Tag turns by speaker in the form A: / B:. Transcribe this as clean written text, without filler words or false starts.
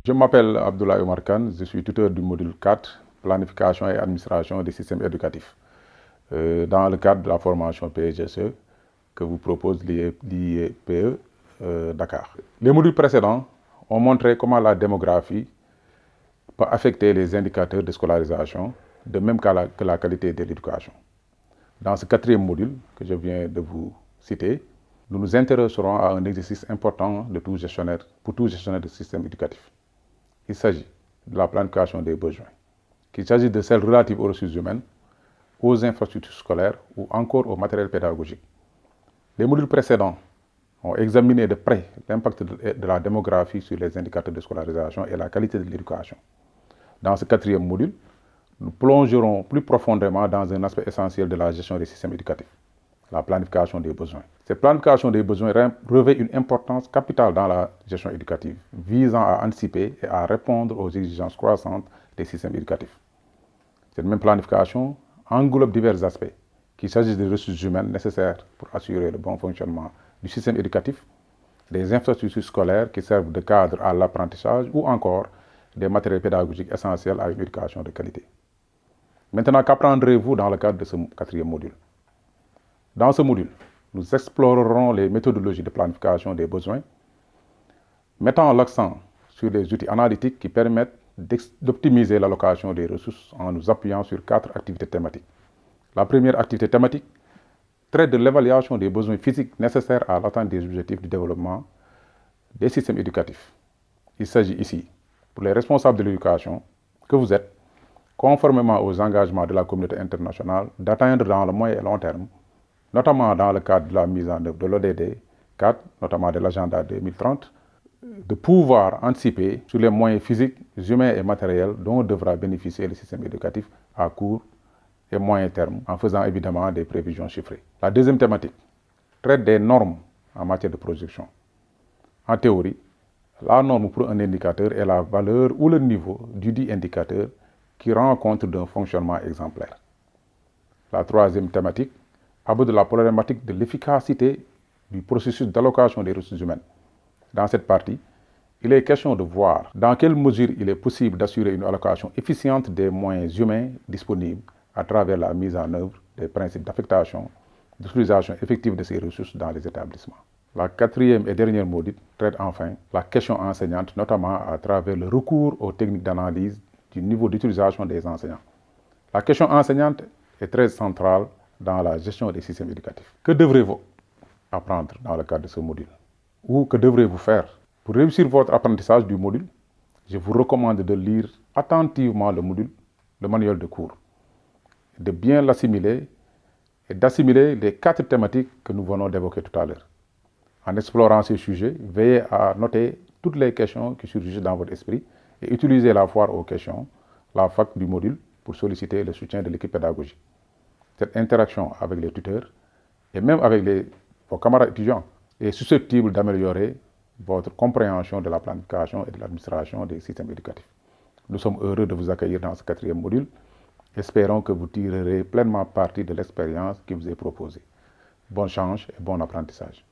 A: Je m'appelle Abdoulaye Omar Kane, je suis tuteur du module 4, planification et administration des systèmes éducatifs, dans le cadre de la formation PGSE que vous propose l'IEPE Dakar. Les modules précédents ont montré comment la démographie peut affecter les indicateurs de scolarisation, de même que la qualité de l'éducation. Dans ce quatrième module que je viens de vous citer, nous nous intéresserons à un exercice important pour tout gestionnaire de système éducatif. Il s'agit de la planification des besoins, qu'il s'agisse de celles relatives aux ressources humaines, aux infrastructures scolaires ou encore au matériel pédagogique. Les modules précédents ont examiné de près l'impact de la démographie sur les indicateurs de scolarisation et la qualité de l'éducation. Dans ce quatrième module, nous plongerons plus profondément dans un aspect essentiel de la gestion des systèmes éducatifs, la planification des besoins. Cette planification des besoins revêt une importance capitale dans la gestion éducative, visant à anticiper et à répondre aux exigences croissantes des systèmes éducatifs. Cette même planification englobe divers aspects, qu'il s'agisse des ressources humaines nécessaires pour assurer le bon fonctionnement du système éducatif, des infrastructures scolaires qui servent de cadre à l'apprentissage ou encore des matériels pédagogiques essentiels à une éducation de qualité. Maintenant, qu'apprendrez-vous dans le cadre de ce quatrième module? Dans ce module, nous explorerons les méthodologies de planification des besoins, mettant l'accent sur les outils analytiques qui permettent d'optimiser l'allocation des ressources en nous appuyant sur 4 activités thématiques. La première activité thématique traite de l'évaluation des besoins physiques nécessaires à l'atteinte des objectifs du développement des systèmes éducatifs. Il s'agit ici, pour les responsables de l'éducation que vous êtes, conformément aux engagements de la communauté internationale, d'atteindre dans le moyen et long terme, notamment dans le cadre de la mise en œuvre de l'ODD 4, notamment de l'agenda 2030, de pouvoir anticiper sur les moyens physiques, humains et matériels dont devra bénéficier le système éducatif à court et moyen terme, en faisant évidemment des prévisions chiffrées. La deuxième thématique traite des normes en matière de projection. En théorie, la norme pour un indicateur est la valeur ou le niveau du dit indicateur qui rend compte d'un fonctionnement exemplaire. La troisième thématique aborde la problématique de l'efficacité du processus d'allocation des ressources humaines. Dans cette partie, il est question de voir dans quelle mesure il est possible d'assurer une allocation efficiente des moyens humains disponibles à travers la mise en œuvre des principes d'affectation, d'utilisation effective de ces ressources dans les établissements. La quatrième et dernière module traite enfin la question enseignante, notamment à travers le recours aux techniques d'analyse du niveau d'utilisation des enseignants. La question enseignante est très centrale dans la gestion des systèmes éducatifs. Que devrez-vous apprendre dans le cadre de ce module? Ou que devrez-vous faire? Pour réussir votre apprentissage du module, je vous recommande de lire attentivement le module, le manuel de cours, de bien l'assimiler et d'assimiler les 4 thématiques que nous venons d'évoquer tout à l'heure. En explorant ces sujets, veillez à noter toutes les questions qui surgissent dans votre esprit et utilisez la foire aux questions, la fac du module, pour solliciter le soutien de l'équipe pédagogique. Cette interaction avec les tuteurs et même avec vos camarades étudiants est susceptible d'améliorer votre compréhension de la planification et de l'administration des systèmes éducatifs. Nous sommes heureux de vous accueillir dans ce quatrième module. Espérons que vous tirerez pleinement parti de l'expérience qui vous est proposée. Bonne chance et bon apprentissage.